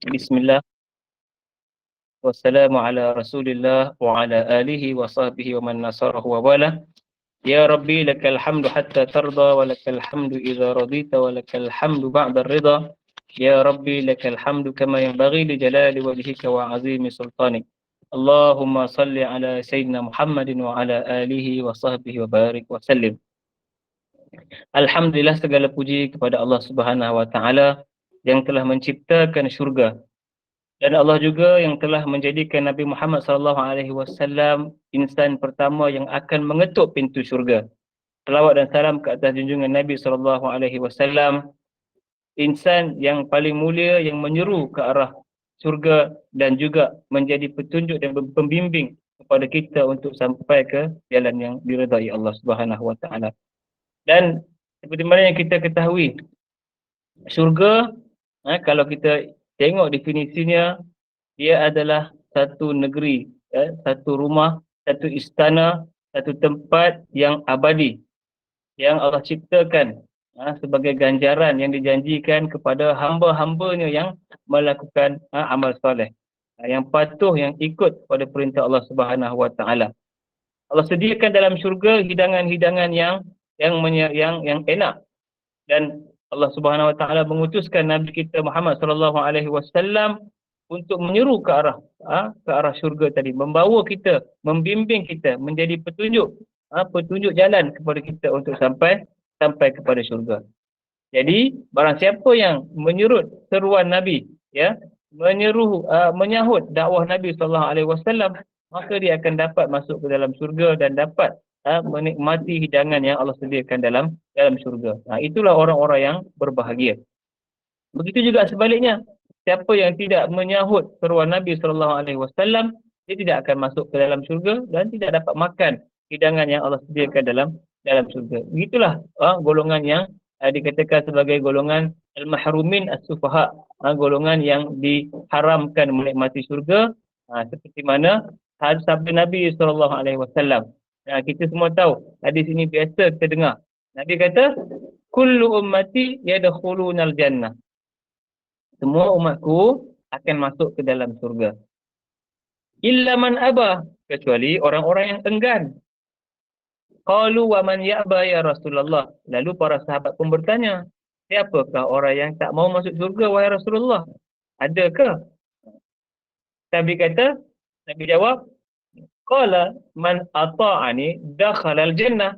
Bismillah, wassalamu ala rasulillah wa ala alihi wa sahbihi wa man nasarahu wa wala. Ya Rabbi lakal hamdu hatta tarda wa lakal hamdu idza radita wa lakal hamdu ba'da ridha. Ya Rabbi lakal hamdu kama yanbaghi li jalali wajhika wa azimi sultanik. Allahumma salli ala Sayyidina Muhammadin wa ala alihi wa sahbihi wa barik wa sallim. Alhamdulillah, segala puji kepada Allah Subhanahu wa taala yang telah menciptakan syurga. Dan Allah juga yang telah menjadikan Nabi Muhammad SAW insan pertama yang akan mengetuk pintu syurga. Selawat dan salam ke atas junjungan Nabi SAW, insan yang paling mulia yang menyeru ke arah syurga dan juga menjadi petunjuk dan pembimbing kepada kita untuk sampai ke jalan yang diredai Allah Subhanahu Wa Taala. Dan seperti mana yang kita ketahui, syurga, kalau kita tengok definisinya, dia adalah satu negeri, satu rumah, satu istana, satu tempat yang abadi, yang Allah ciptakan sebagai ganjaran yang dijanjikan kepada hamba-hambanya yang melakukan amal soleh, yang patuh, yang ikut pada perintah Allah Subhanahu Wa Taala. Allah sediakan dalam syurga hidangan-hidangan yang enak, dan Allah Subhanahu Wa Taala mengutuskan Nabi kita Muhammad sallallahu alaihi wasallam untuk menyeru ke arah syurga tadi, membawa kita, membimbing kita, menjadi petunjuk jalan kepada kita untuk sampai kepada syurga. Jadi barang siapa yang menyurut seruan Nabi, menyahut dakwah Nabi sallallahu alaihi wasallam, maka dia akan dapat masuk ke dalam syurga dan dapat menikmati hidangan yang Allah sediakan dalam syurga. Itulah orang-orang yang berbahagia. Begitu juga sebaliknya, siapa yang tidak menyahut seruan Nabi SAW, dia tidak akan masuk ke dalam syurga dan tidak dapat makan hidangan yang Allah sediakan dalam syurga. Begitulah golongan yang dikatakan sebagai golongan al-mahrumin as-sufaha, golongan yang diharamkan menikmati syurga, seperti mana sabda Nabi SAW. Kita semua tahu, hadis ini biasa kita dengar. Nabi kata, kullu ummati yadkhulunal jannah. Semua umatku akan masuk ke dalam surga. Illa man aba, kecuali orang-orang yang enggan. Qalu wa man ya'ba ya Rasulullah. Lalu para sahabat pun bertanya, siapakah orang yang tak mau masuk surga wahai Rasulullah? Adakah? Nabi jawab, qala man ata'ani dakhala al-jannah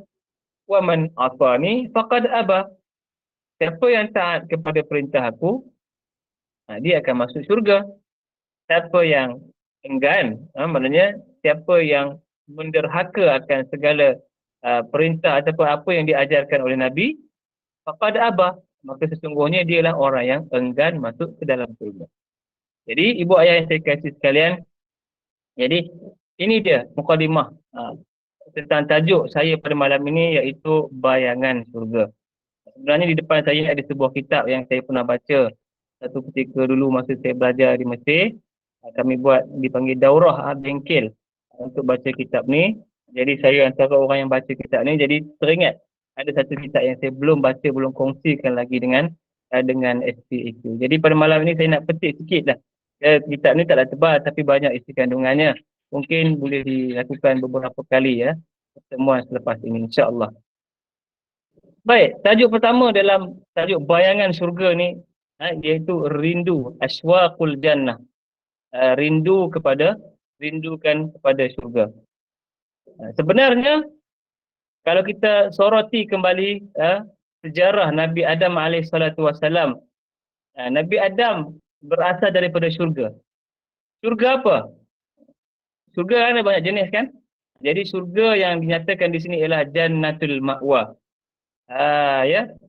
wa man ata'ani faqad aba. Siapa yang taat kepada perintah aku, dia akan masuk syurga. Siapa yang enggan, maknanya siapa yang menderhaka akan segala perintah ataupun apa yang diajarkan oleh Nabi, faqad aba, maka sesungguhnya dialah orang yang enggan masuk ke dalam syurga. Jadi ibu ayah yang saya kasih sekalian, jadi ini dia mukadimah tentang tajuk saya pada malam ini, iaitu bayangan syurga. Sebenarnya di depan saya ada sebuah kitab yang saya pernah baca satu ketika dulu masa saya belajar di Mesir. Kami buat dipanggil daurah bengkel untuk baca kitab ni. Jadi saya antara orang yang baca kitab ni, jadi teringat ada satu kitab yang saya belum baca, belum kongsikan lagi dengan SP itu. Jadi pada malam ini saya nak petik sikit lah. Kitab ni taklah tebal tapi banyak isi kandungannya. Mungkin boleh dilakukan beberapa kali pertemuan selepas ini, insya-Allah. Baik, tajuk pertama dalam tajuk bayangan syurga ni iaitu rindu, aswaqul jannah. Rindukan kepada syurga. Sebenarnya kalau kita soroti kembali sejarah Nabi Adam AS, Nabi Adam berasal daripada syurga. Syurga apa? Syurga ada banyak jenis kan? Jadi syurga yang dinyatakan di sini ialah Jannatul Ma'wa.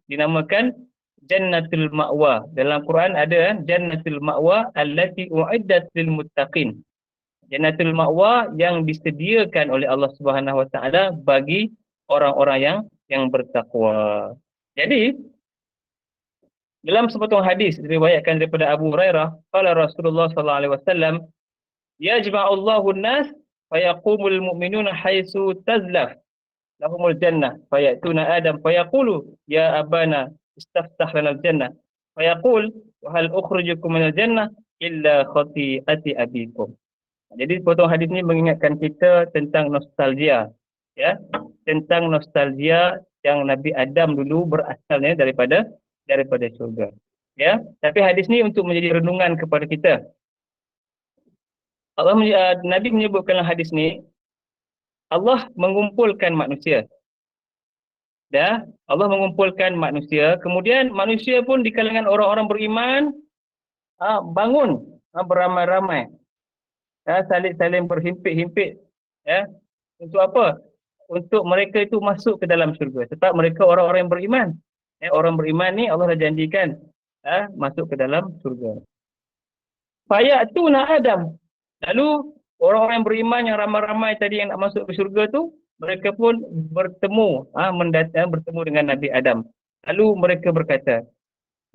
Dinamakan Jannatul Ma'wa. Dalam Quran ada Jannatul Ma'wa allati u'iddat lil muttaqin. Jannatul Ma'wa yang disediakan oleh Allah Subhanahu Wa Taala bagi orang-orang yang bertakwa. Jadi dalam sepotong hadis diriwayatkan daripada Abu Hurairah, qala Rasulullah sallallahu alaihi wasallam, yajma'ullahu an-nas fayaqumul mu'minuna haitsu tazlaf lahumul jannah fayatuna Adam fayaqulu ya abana istaftah lana al-jannah fayaqul wa hal ukhrijukum minal jannah illa khati'ati abikum. Jadi potong hadis ni mengingatkan kita tentang nostalgia, ya, tentang nostalgia yang Nabi Adam dulu berasalnya daripada syurga. Ya, tapi hadis ni untuk menjadi renungan kepada kita. Nabi menyebutkan dalam hadis ni, Allah mengumpulkan manusia. Dah, Allah mengumpulkan manusia, kemudian manusia pun di kalangan orang-orang beriman bangun beramai-ramai, saling berhimpit-himpit, ya. Untuk apa? Untuk mereka itu masuk ke dalam syurga. Sebab mereka orang-orang yang beriman. Orang beriman ni Allah dah janjikan masuk ke dalam syurga. Fayatuna Adam. Lalu orang-orang yang beriman yang ramai-ramai tadi yang nak masuk ke syurga tu, mereka pun bertemu, bertemu dengan Nabi Adam. Lalu mereka berkata,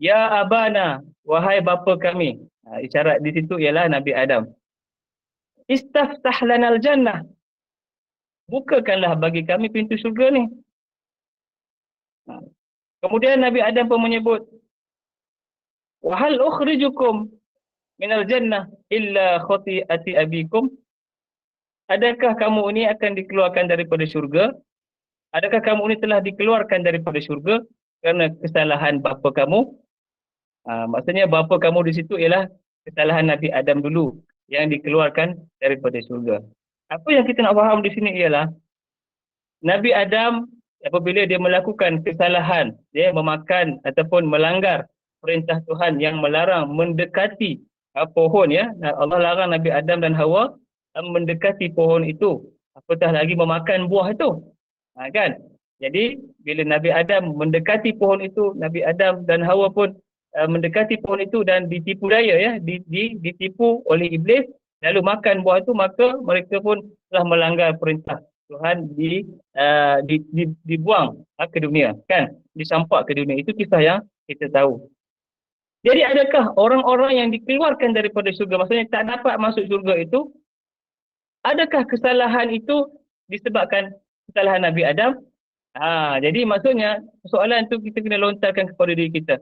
Ya abana, wahai bapa kami. Isyarat di situ ialah Nabi Adam. Istaftah lanal jannah. Bukakanlah bagi kami pintu syurga ni. Kemudian Nabi Adam pun menyebut, Wahal ukhrijukum minal jannah illa khati'ati abikum. Adakah kamu ini akan dikeluarkan daripada syurga? Adakah kamu ini telah dikeluarkan daripada syurga kerana kesalahan bapa kamu? Maksudnya bapa kamu di situ ialah kesalahan Nabi Adam dulu yang dikeluarkan daripada syurga. Apa yang kita nak faham di sini ialah Nabi Adam apabila dia melakukan kesalahan, dia memakan ataupun melanggar perintah Tuhan yang melarang mendekati pohon, ya. Allah larang Nabi Adam dan Hawa mendekati pohon itu, apatah lagi memakan buah itu. Kan? Jadi bila Nabi Adam mendekati pohon itu, Nabi Adam dan Hawa pun mendekati pohon itu dan ditipu daya, ya, ditipu oleh iblis, lalu makan buah itu, maka mereka pun telah melanggar perintah Tuhan, dibuang ke dunia, kan, disampak ke dunia. Itu kisah yang kita tahu. Jadi adakah orang-orang yang dikeluarkan daripada syurga, maksudnya tak dapat masuk syurga itu, adakah kesalahan itu disebabkan kesalahan Nabi Adam? Jadi maksudnya soalan tu kita kena lontarkan kepada diri kita.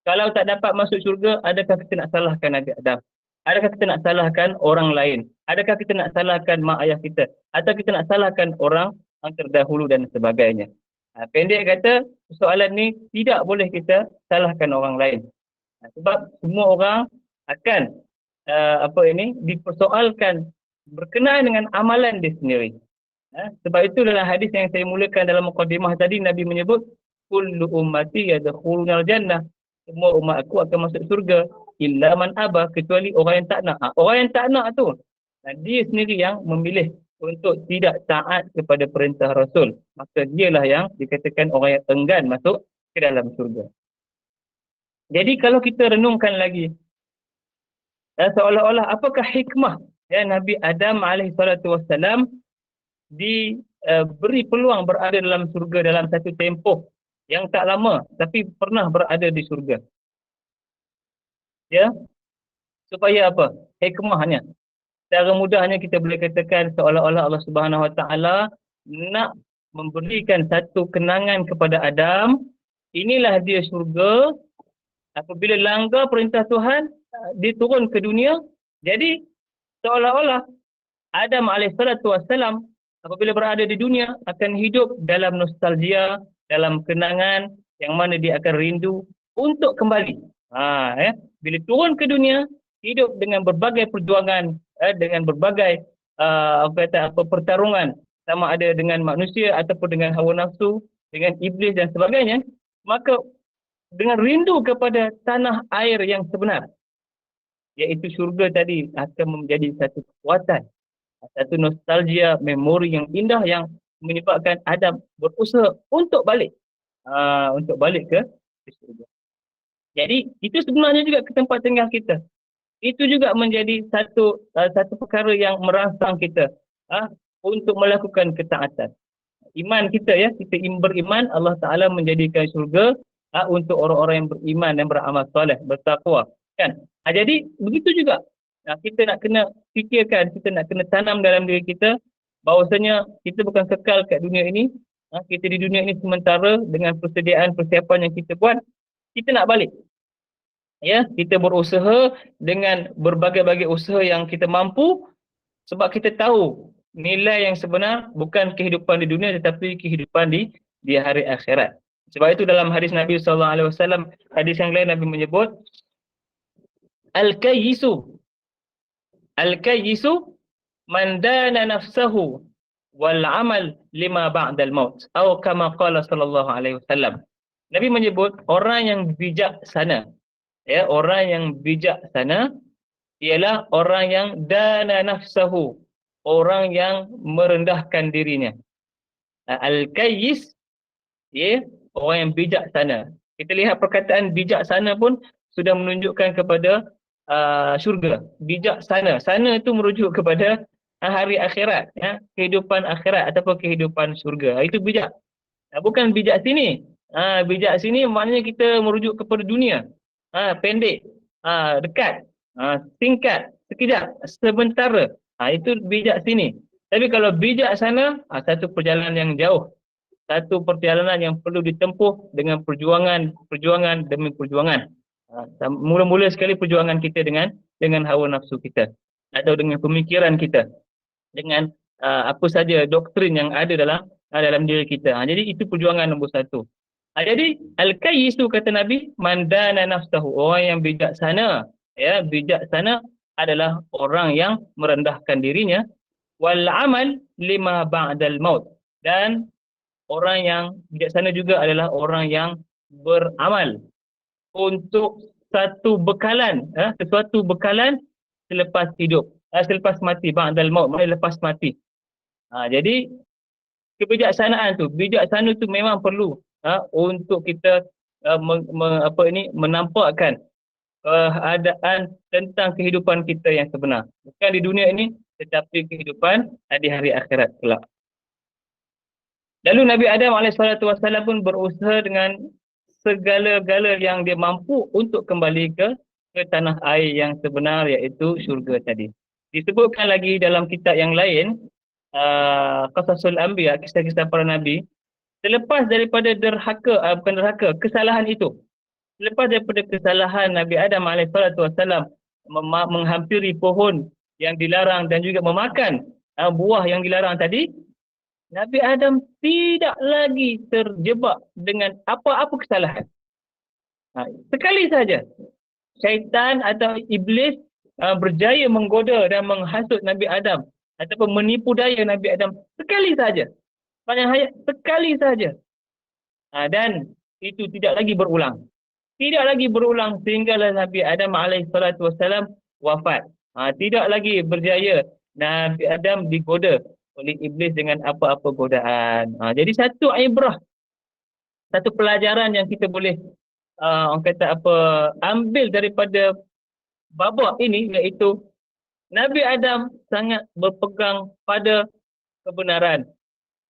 Kalau tak dapat masuk syurga, adakah kita nak salahkan Nabi Adam? Adakah kita nak salahkan orang lain? Adakah kita nak salahkan mak ayah kita? Atau kita nak salahkan orang yang terdahulu dan sebagainya? Pendek kata, soalan ni tidak boleh kita salahkan orang lain. Sebab semua orang akan dipersoalkan berkenaan dengan amalan dia sendiri. Sebab itu dalam hadis yang saya mulakan dalam mukadimah tadi, Nabi menyebut, Kullu ummati yadkhulunal jannah. Semua umat aku akan masuk surga, illa man aba, kecuali orang yang tak nak. Orang yang tak nak tu, dia sendiri yang memilih untuk tidak taat kepada perintah Rasul. Maka dialah yang dikatakan orang yang enggan masuk ke dalam surga. Jadi kalau kita renungkan lagi, seolah-olah apakah hikmah Nabi Adam AS diberi peluang berada dalam surga dalam satu tempoh yang tak lama, tapi pernah berada di surga. Ya, supaya apa? Hikmahnya. Secara mudahnya kita boleh katakan seolah-olah Allah Subhanahu Wa Taala nak memberikan satu kenangan kepada Adam. Inilah dia surga. Apabila langgar perintah Tuhan, dia turun ke dunia. Jadi seolah-olah Adam AS apabila berada di dunia akan hidup dalam nostalgia, dalam kenangan yang mana dia akan rindu untuk kembali. Bila turun ke dunia, hidup dengan berbagai perjuangan, dengan berbagai pertarungan, sama ada dengan manusia ataupun dengan hawa nafsu, dengan iblis dan sebagainya, maka dengan rindu kepada tanah air yang sebenar, iaitu syurga tadi, akan menjadi satu kekuatan, satu nostalgia, memori yang indah yang menyebabkan Adam berusaha untuk balik ke syurga. Jadi itu sebenarnya juga ke tempat tinggal kita. Itu juga menjadi satu perkara yang merangsang kita untuk melakukan ketaatan. Iman kita, ya, kita beriman, Allah Ta'ala menjadikan syurga untuk orang-orang yang beriman dan beramal soleh, bertakwa, kan? Jadi begitu juga kita nak kena fikirkan, kita nak kena tanam dalam diri kita bahawasanya kita bukan kekal kat dunia ini. Kita di dunia ini sementara dengan persediaan persiapan yang kita buat, kita nak balik. Ya, kita berusaha dengan berbagai-bagai usaha yang kita mampu, sebab kita tahu nilai yang sebenar bukan kehidupan di dunia tetapi kehidupan di hari akhirat. Sebab itu dalam hadis Nabi SAW, hadis yang lain Nabi menyebut al-kayyisu al-kayyisu man dana nafsahu wal amal lima ba'dal maut, atau kama qala sallallahu alaihi wasallam. Nabi menyebut orang yang bijaksana, ya, orang yang bijaksana ialah orang yang dana nafsahu, orang yang merendahkan dirinya. Al-kayyis, ya, orang yang bijaksana. Kita lihat perkataan bijaksana pun sudah menunjukkan kepada syurga. Bijaksana, sana itu merujuk kepada hari akhirat, ya, kehidupan akhirat ataupun kehidupan syurga. Itu bijak. Bukan bijak sini. Bijak sini maknanya kita merujuk kepada dunia. Pendek, dekat, singkat, sekejap, sementara. Itu bijak sini. Tapi kalau bijak sana, satu perjalanan yang jauh. Satu perjalanan yang perlu ditempuh dengan perjuangan demi perjuangan. Mula-mula sekali perjuangan kita dengan hawa nafsu kita, atau dengan pemikiran kita, dengan apa saja doktrin yang ada dalam diri kita. Jadi itu perjuangan nombor satu. Jadi al-kayyis tu kata Nabi, mandana nafsahu, orang yang bijaksana. Ya, bijaksana adalah orang yang merendahkan dirinya. Wal amal lima ba'dal maut, dan orang yang bijaksana juga adalah orang yang beramal untuk satu bekalan, sesuatu bekalan selepas hidup, selepas mati, ba'dal maut, maknanya lepas mati. Jadi kebijaksanaan tu, bijaksana tu memang perlu untuk kita menampakkan keadaan tentang kehidupan kita yang sebenar. Bukan di dunia ini, tetapi kehidupan di hari akhirat kelak. Lalu Nabi Adam AS pun berusaha dengan segala-gala yang dia mampu untuk kembali ke tanah air yang sebenar, iaitu syurga tadi. Disebutkan lagi dalam kitab yang lain, Qasasul Anbiya, kisah-kisah para nabi, selepas daripada kesalahan itu, selepas daripada kesalahan Nabi Adam AS menghampiri pohon yang dilarang dan juga memakan buah yang dilarang tadi, Nabi Adam tidak lagi terjebak dengan apa-apa kesalahan. Sekali saja syaitan atau iblis berjaya menggoda dan menghasut Nabi Adam ataupun menipu daya Nabi Adam sekali saja, panjang hayat sekali saja, dan itu tidak lagi berulang. Tidak lagi berulang sehinggalah Nabi Adam AS wafat. Tidak lagi berjaya Nabi Adam digoda oleh iblis dengan apa-apa godaan. Jadi satu ibrah, satu pelajaran yang kita boleh orang kata ambil daripada babak ini, iaitu Nabi Adam sangat berpegang pada kebenaran,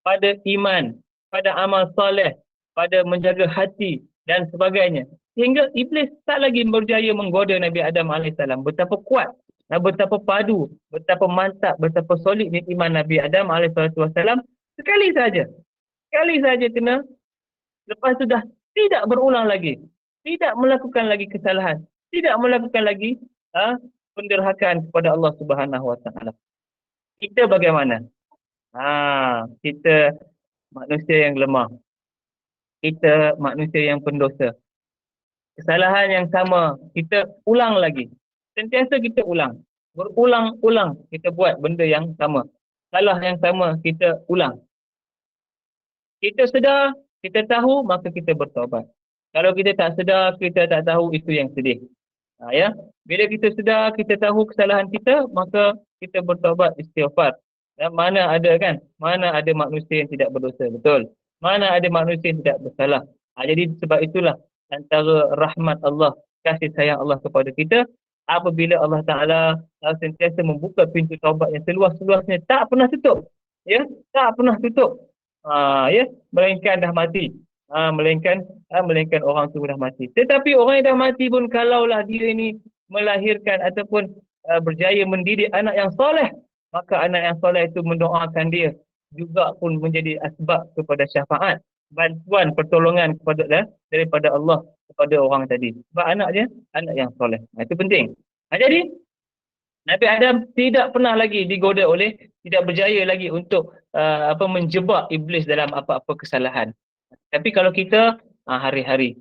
pada iman, pada amal soleh, pada menjaga hati dan sebagainya. Sehingga iblis tak lagi berjaya menggoda Nabi Adam AS. Betapa kuat, betapa padu, betapa mantap, betapa solidnya iman Nabi Adam AS. Sekali saja kena, lepas itu dah tidak berulang lagi, tidak melakukan lagi kesalahan, tidak melakukan lagi penderhakaan kepada Allah Subhanahu Wa Taala. Kita bagaimana? Kita manusia yang lemah, kita manusia yang pendosa. Kesalahan yang sama kita ulang lagi. Sentiasa kita ulang. Berulang-ulang kita buat benda yang sama. Salah yang sama kita ulang. Kita sedar, kita tahu, maka kita bertaubat. Kalau kita tak sedar, kita tak tahu, itu yang sedih. Ya, bila kita sedar, kita tahu kesalahan kita, maka kita bertaubat, istighfar. Mana ada manusia yang tidak berdosa, betul? Mana ada manusia yang tidak bersalah. Jadi sebab itulah antara rahmat Allah, kasih sayang Allah kepada kita, apabila Allah Ta'ala sentiasa membuka pintu taubat yang seluas-luasnya, tak pernah tutup. Ya, tak pernah tutup. Ya, melainkan dah mati. Melainkan orang tu dah mati. Tetapi orang yang dah mati pun, kalaulah dia ini melahirkan ataupun berjaya mendidik anak yang soleh, maka anak yang soleh itu mendoakan dia, juga pun menjadi asbab kepada syafaat, bantuan, pertolongan daripada Allah kepada orang tadi. Sebab anak dia anak yang soleh. Itu penting. Jadi Nabi Adam tidak pernah lagi digoda oleh, tidak berjaya lagi untuk menjebak iblis dalam apa-apa kesalahan. Tapi kalau kita hari-hari,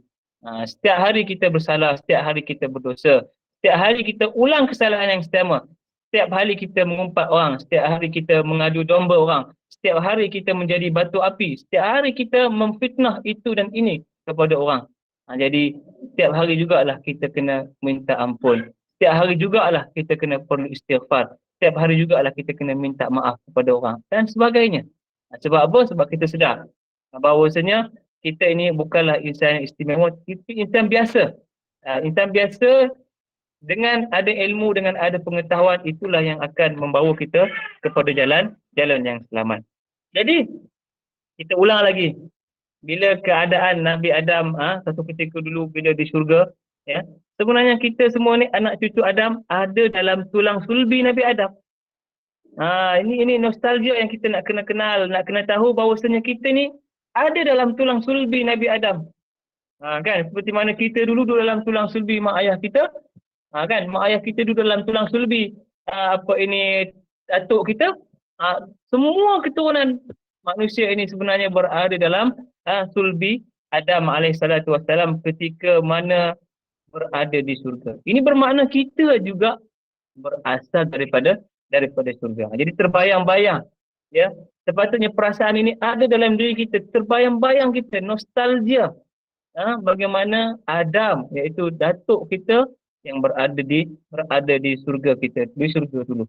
setiap hari kita bersalah, setiap hari kita berdosa, setiap hari kita ulang kesalahan yang sama, setiap hari kita mengumpat orang, setiap hari kita mengadu domba orang, setiap hari kita menjadi batu api, setiap hari kita memfitnah itu dan ini kepada orang. Jadi setiap hari jugalah kita kena minta ampun. Setiap hari jugalah kita kena perlu istighfar. Setiap hari jugalah kita kena minta maaf kepada orang dan sebagainya. Sebab apa? Sebab kita sedar bahawasanya kita ini bukanlah insan yang istimewa, kita insan biasa. Insan biasa dengan ada ilmu, dengan ada pengetahuan, itulah yang akan membawa kita kepada jalan yang selamat. Jadi kita ulang lagi, bila keadaan Nabi Adam satu ketika dulu bila di syurga, ya, sebenarnya kita semua ni anak cucu Adam ada dalam tulang sulbi Nabi Adam. Ini nostalgia yang kita nak kena kenal, nak kena tahu bahawasanya kita ni ada dalam tulang sulbi Nabi Adam. Kan, seperti mana kita dulu dalam tulang sulbi mak ayah kita, kan, mak ayah kita dulu dalam tulang sulbi datuk kita. Semua keturunan manusia ini sebenarnya berada dalam sulbi Adam alaihissalatu wassalam ketika mana berada di surga. Ini bermakna kita juga berasal daripada surga. Jadi terbayang-bayang, ya, sepatutnya perasaan ini ada dalam diri kita, terbayang-bayang kita, nostalgia bagaimana Adam, iaitu datuk kita yang berada di surga kita, di surga dulu.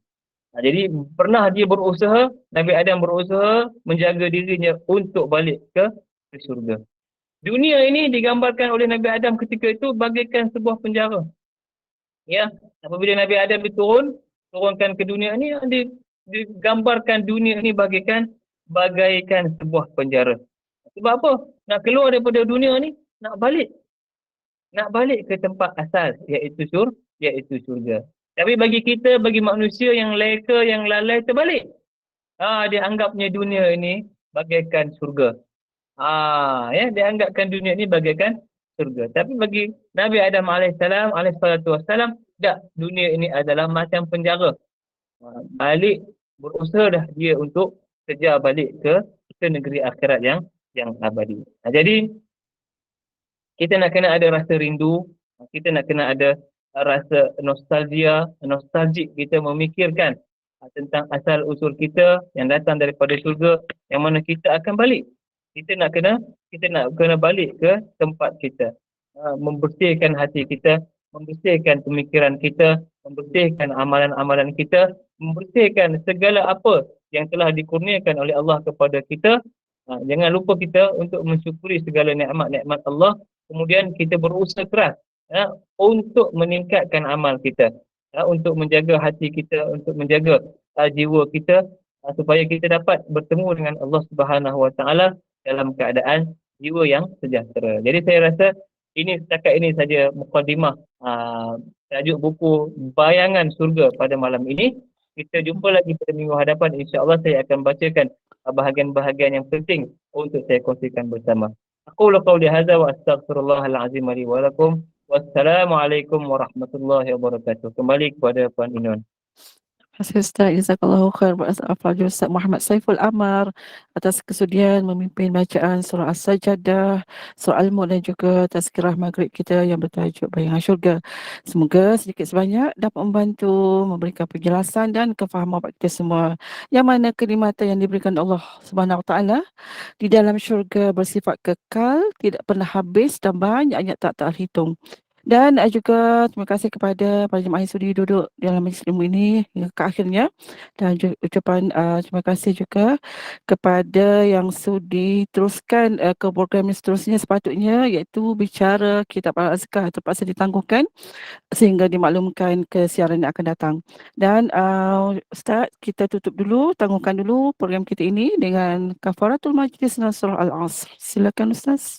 Jadi pernah dia berusaha, Nabi Adam berusaha menjaga dirinya untuk balik ke surga. Dunia ini digambarkan oleh Nabi Adam ketika itu bagaikan sebuah penjara. Ya, apabila Nabi Adam turunkan ke dunia ini, digambarkan dunia ini bagaikan sebuah penjara. Sebab apa? Nak keluar daripada dunia ni, nak balik ke tempat asal, iaitu surga. Tapi bagi kita, bagi manusia yang leka, yang lalai, terbalik. Dia anggapnya dunia ini bagaikan surga. Dia anggapkan dunia ini bagaikan surga. Tapi bagi Nabi Adam alaihissalatu wassalam, tak, dunia ini adalah macam penjara. Balik, berusaha dah dia untuk kejar balik ke negeri akhirat yang abadi. Jadi kita nak kena ada rasa rindu, kita nak kena ada rasa nostalgic, kita memikirkan tentang asal usul kita yang datang daripada surga, yang mana kita akan balik. Kita nak kena balik ke tempat kita, membersihkan hati kita, membersihkan pemikiran kita, membersihkan amalan-amalan kita, membersihkan segala apa yang telah dikurniakan oleh Allah kepada kita. Jangan lupa kita untuk mensyukuri segala nikmat-nikmat Allah, kemudian kita berusaha keras untuk meningkatkan amal kita, untuk menjaga hati kita, untuk menjaga jiwa kita, supaya kita dapat bertemu dengan Allah Subhanahu Wa Taala dalam keadaan jiwa yang sejahtera. Jadi saya rasa setakat ini saja mukadimah tajuk buku Bayangan Surga pada malam ini. Kita jumpa lagi pada minggu hadapan, insya-Allah saya akan bacakan bahagian-bahagian yang penting untuk saya kongsikan bersama. Aqulu qawli hadza wa astaghfirullahal azim li wa lakum. Wassalamualaikum warahmatullahi wabarakatuh. Kembali kepada Puan Inun. Terima kasih Ustaz. Jazakallahu khair. Al-Fadhil Ustaz Muhammad Saiful Amar atas kesudian memimpin bacaan surah As-Sajdah, surah Al-Mulk dan juga tazkirah maghrib kita yang bertajuk Bayangan Syurga. Semoga sedikit sebanyak dapat membantu memberikan penjelasan dan kefahaman bagi kita semua, yang mana kenikmatan yang diberikan Allah Subhanahu Wa Taala di dalam syurga bersifat kekal, tidak pernah habis dan banyak tak terhitung. Dan juga terima kasih kepada para jemaah yang sudi duduk dalam majlis ilmu ini hingga ke akhirnya. Dan ucapan terima kasih juga kepada yang sudi teruskan ke program yang seterusnya sepatutnya, iaitu bicara kitab Al-Azkar terpaksa ditangguhkan sehingga dimaklumkan ke siaran yang akan datang. Dan Ustaz, kita tutup dulu, tangguhkan dulu program kita ini dengan kafaratul majlis dan surah Al-Asr. Silakan Ustaz.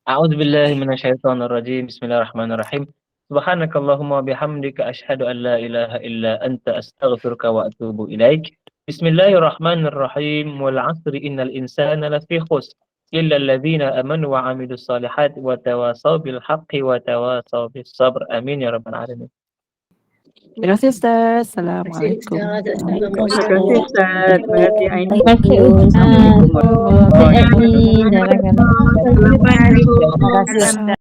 A'udzubillahi minasyaitonirrajim. Bismillahirrahmanirrahim. Subhanakallahumma bihamdika asyhadu an la ilaha illa anta astaghfiruka wa atubu ilaik. Bismillahirrahmanirrahim. Wal 'asri innal insana lafi khusr. illal ladzina amanu wa 'amilus solihati wa tawasaw bil haqqi wa tawasaw bis sabr. Amin ya rabbal alamin. Terima kasih Ustaz. Terima kasih Assalamualaikum. Ustaz. Terima kasih Assalamualaikum. Ustaz. Terima kasih Aini. Thank you, Ustaz. Assalamualaikum warahmatullahi Thank you, Admin. Jazakallah. wabarakatuh. Terima kasih.